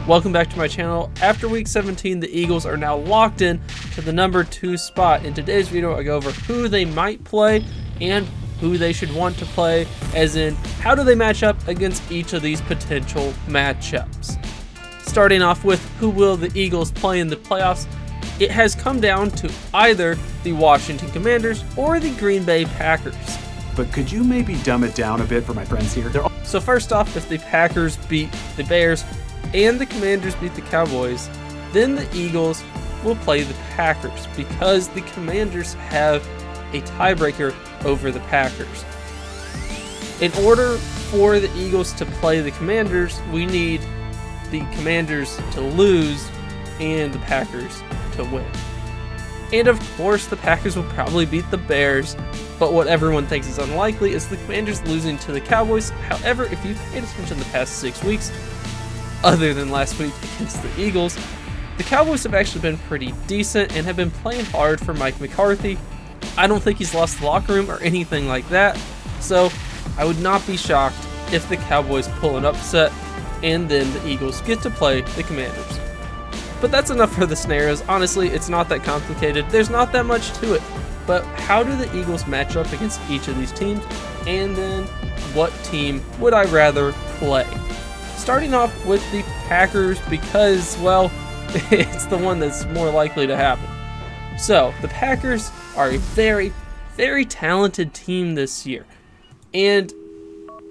Welcome back to my channel. After week 17, the Eagles are now locked in to the number 2 spot. In today's video, I go over who they might play and who they should want to play, as in how do they match up against each of these potential matchups. Starting off with who will the Eagles play in the playoffs, it has come down to either the Washington Commanders or the Green Bay Packers. But could you maybe dumb it down a bit for my friends here? So first off, if the Packers beat the Bears and the Commanders beat the Cowboys, then the Eagles will play the Packers because the Commanders have a tiebreaker over the Packers. In order for the Eagles to play the Commanders, we need the Commanders to lose and the Packers to win. And of course, the Packers will probably beat the Bears, but what everyone thinks is unlikely is the Commanders losing to the Cowboys. However, if you paid attention the past 6 weeks, other than last week against the Eagles, the Cowboys have actually been pretty decent and have been playing hard for Mike McCarthy. I don't think he's lost the locker room or anything like that, so I would not be shocked if the Cowboys pull an upset and then the Eagles get to play the Commanders. But that's enough for the scenarios. Honestly, it's not that complicated. There's not that much to it. But how do the Eagles match up against each of these teams? And then what team would I rather play? Starting off with the Packers because, well, it's the one that's more likely to happen. So, the Packers are a very, very talented team this year. And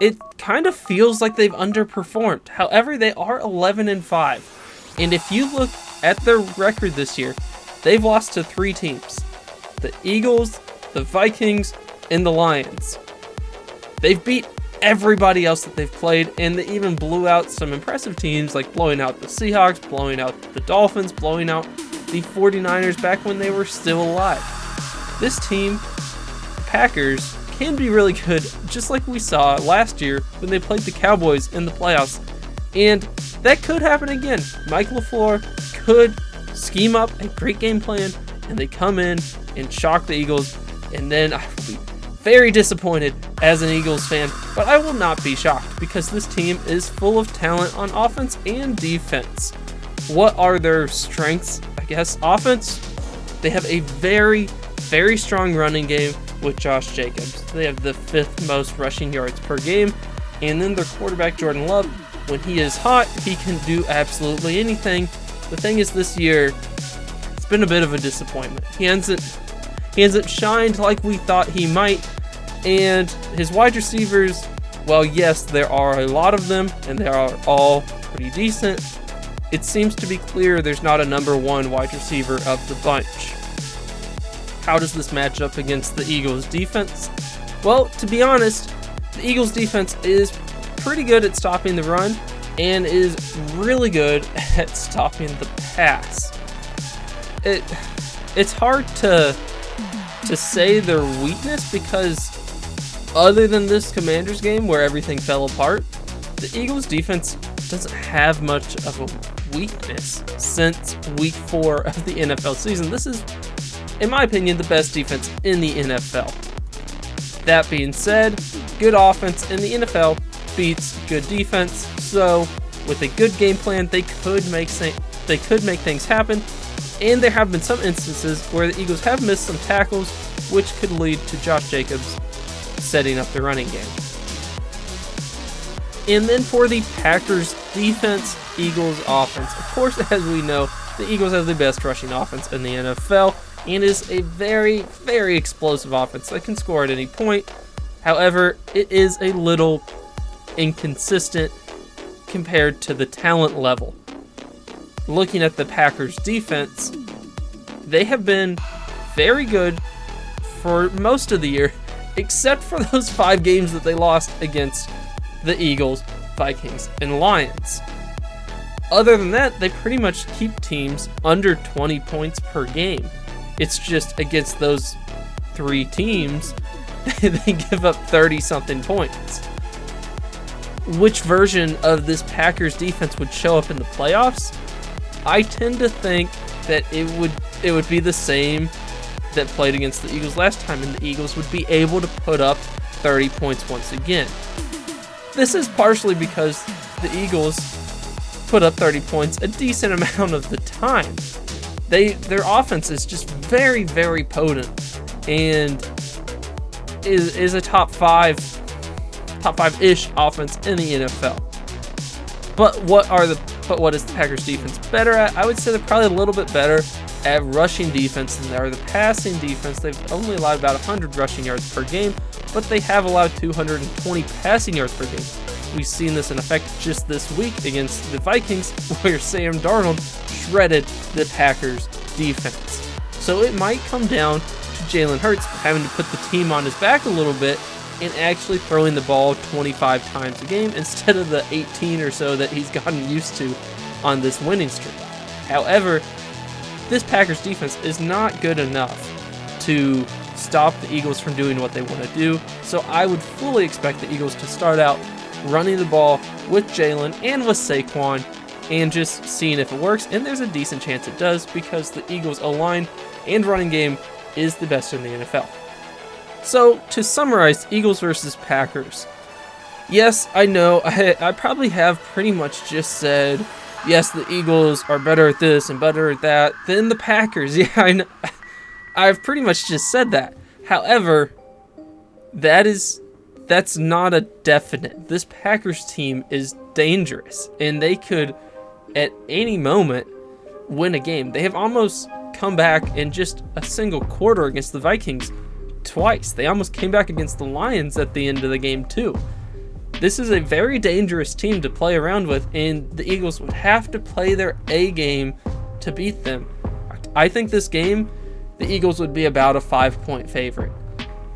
it kind of feels like they've underperformed. However, they are 11-5. And if you look at their record this year, they've lost to 3 teams. The Eagles, the Vikings, and the Lions. They've beat everybody else that they've played, and they even blew out some impressive teams, like blowing out the Seahawks, blowing out the Dolphins, blowing out the 49ers back when they were still alive. This team, the Packers, can be really good, just like we saw last year when they played the Cowboys in the playoffs. And that could happen again. Mike LaFleur could scheme up a great game plan, and they come in and shock the Eagles, and then I will be very disappointed as an Eagles fan, but I will not be shocked because this team is full of talent on offense and defense. What are their strengths? I guess offense, they have a very, very strong running game with Josh Jacobs. They have the 5th most rushing yards per game, and then their quarterback Jordan Love, when he is hot, he can do absolutely anything. The thing is, this year, it's been a bit of a disappointment. He hasn't shined like we thought he might, and his wide receivers, well, yes, there are a lot of them, and they are all pretty decent. It seems to be clear there's not a number 1 wide receiver of the bunch. How does this match up against the Eagles' defense? Well, to be honest, the Eagles' defense is pretty good at stopping the run and is really good at stopping the pass. It's hard to say their weakness because other than this Commanders game where everything fell apart, the Eagles' defense doesn't have much of a weakness since week 4 of the NFL season. This is, in my opinion, the best defense in the NFL. That being said, good offense in the NFL beats good defense, so with a good game plan, they could make things happen, and there have been some instances where the Eagles have missed some tackles, which could lead to Josh Jacobs setting up the running game. And then for the Packers defense, Eagles offense. Of course, as we know, the Eagles have the best rushing offense in the NFL, and is a very, very explosive offense that can score at any point. However, it is a little inconsistent compared to the talent level. Looking at the Packers defense, they have been very good for most of the year, except for those 5 games that they lost against the Eagles, Vikings, and Lions. Other than that, they pretty much keep teams under 20 points per game. It's just against those 3 teams, they give up 30-something points. Which version of this Packers defense would show up in the playoffs? I tend to think that it would be the same that played against the Eagles last time, and the Eagles would be able to put up 30 points once again. This is partially because the Eagles put up 30 points a decent amount of the time. Their offense is just very, very potent and is a top five-ish offense in the NFL. But what is the Packers defense better at? I would say they're probably a little bit better at rushing defense than they are the passing defense. They've only allowed about 100 rushing yards per game, but they have allowed 220 passing yards per game. We've seen this in effect just this week against the Vikings, where Sam Darnold shredded the Packers defense. So it might come down to Jalen Hurts having to put the team on his back a little bit and actually throwing the ball 25 times a game instead of the 18 or so that he's gotten used to on this winning streak. However, this Packers defense is not good enough to stop the Eagles from doing what they want to do, so I would fully expect the Eagles to start out running the ball with Jalen and with Saquon and just seeing if it works, and there's a decent chance it does because the Eagles' O-line and running game is the best in the NFL. So, to summarize Eagles versus Packers, yes, I know, I probably have pretty much just said, yes, the Eagles are better at this and better at that than the Packers. Yeah, I know. I've pretty much just said that. However, that's not a definite. This Packers team is dangerous, and they could, at any moment, win a game. They have almost come back in just a single quarter against the Vikings twice. They almost came back against the Lions at the end of the game, too. This is a very dangerous team to play around with, and the Eagles would have to play their A game to beat them. I think this game, the Eagles would be about a 5-point favorite.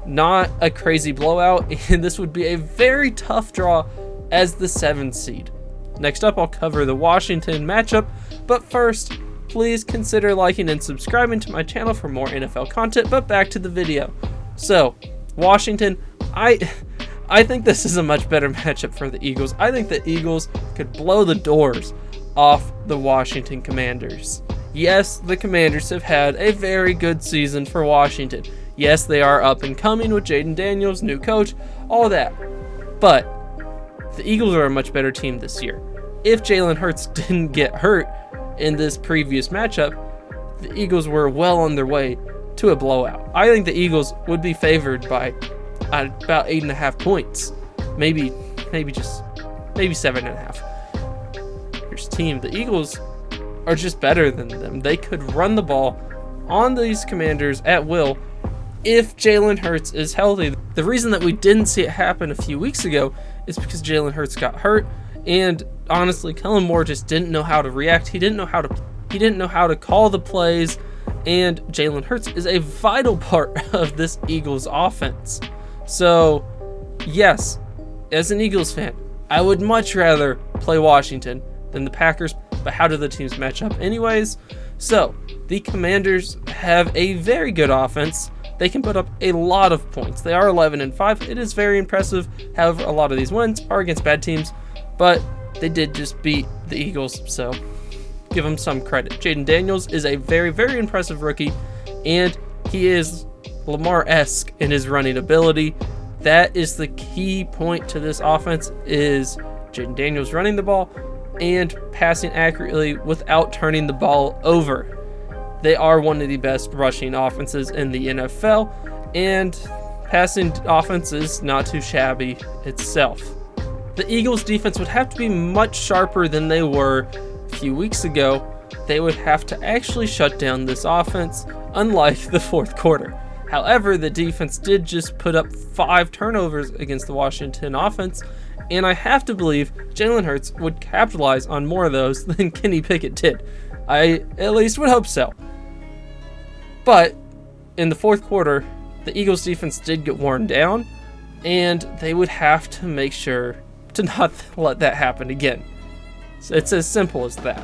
Not a crazy blowout, and this would be a very tough draw as the 7th seed. Next up, I'll cover the Washington matchup, but first, please consider liking and subscribing to my channel for more NFL content, but back to the video. So, Washington, I think this is a much better matchup for the Eagles. I think the Eagles could blow the doors off the Washington Commanders. Yes, the Commanders have had a very good season for Washington. Yes, they are up and coming with Jaden Daniels, new coach, all that. But the Eagles are a much better team this year. If Jalen Hurts didn't get hurt in this previous matchup, the Eagles were well on their way to a blowout. I think the Eagles would be favored by about 8.5 points. Maybe 7.5. Here's the team. The Eagles are just better than them. They could run the ball on these Commanders at will if Jalen Hurts is healthy. The reason that we didn't see it happen a few weeks ago is because Jalen Hurts got hurt, and honestly, Kellen Moore just didn't know how to react. He didn't know how to call the plays, and Jalen Hurts is a vital part of this Eagles offense. So, yes, as an Eagles fan, I would much rather play Washington than the Packers, but how do the teams match up anyways? So, the Commanders have a very good offense. They can put up a lot of points. They are 11-5. It is very impressive. However, a lot of these wins are against bad teams, but they did just beat the Eagles, so give them some credit. Jaden Daniels is a very, very impressive rookie, and he is Lamar-esque in his running ability. That is the key point to this offense, is Jaden Daniels running the ball and passing accurately without turning the ball over. They are one of the best rushing offenses in the NFL, and passing offense is not too shabby itself. The Eagles' defense would have to be much sharper than they were a few weeks ago. They would have to actually shut down this offense, unlike the fourth quarter. However, the defense did just put up 5 turnovers against the Washington offense, and I have to believe Jalen Hurts would capitalize on more of those than Kenny Pickett did. I at least would hope so. But in the fourth quarter, the Eagles defense did get worn down, and they would have to make sure to not let that happen again. So it's as simple as that.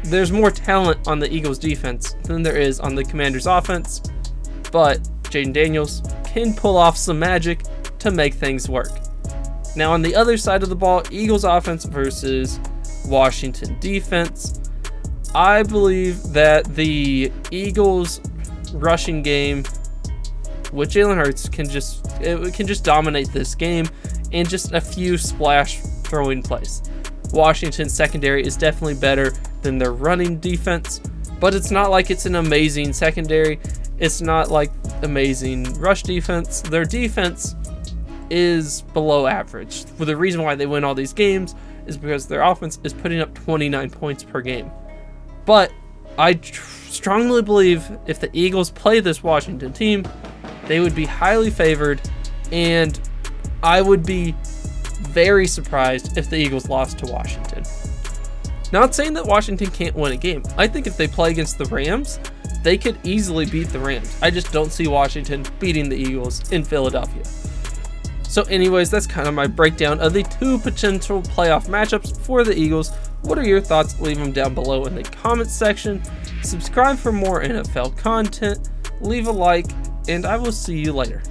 There's more talent on the Eagles defense than there is on the Commanders offense, but Jaden Daniels can pull off some magic to make things work. Now on the other side of the ball, Eagles offense versus Washington defense. I believe that the Eagles rushing game with Jalen Hurts can just dominate this game in just a few splash throwing plays. Washington's secondary is definitely better than their running defense, but it's not like it's an amazing secondary. It's not like amazing rush defense. Their defense is below average. For the reason why they win all these games is because their offense is putting up 29 points per game. But I strongly believe if the Eagles play this Washington team, they would be highly favored, and I would be very surprised if the Eagles lost to Washington. Not saying that Washington can't win a game. I think if they play against the Rams, they could easily beat the Rams. I just don't see Washington beating the Eagles in Philadelphia. So anyways, that's kind of my breakdown of the two potential playoff matchups for the Eagles. What are your thoughts? Leave them down below in the comments section. Subscribe for more NFL content. Leave a like, and I will see you later.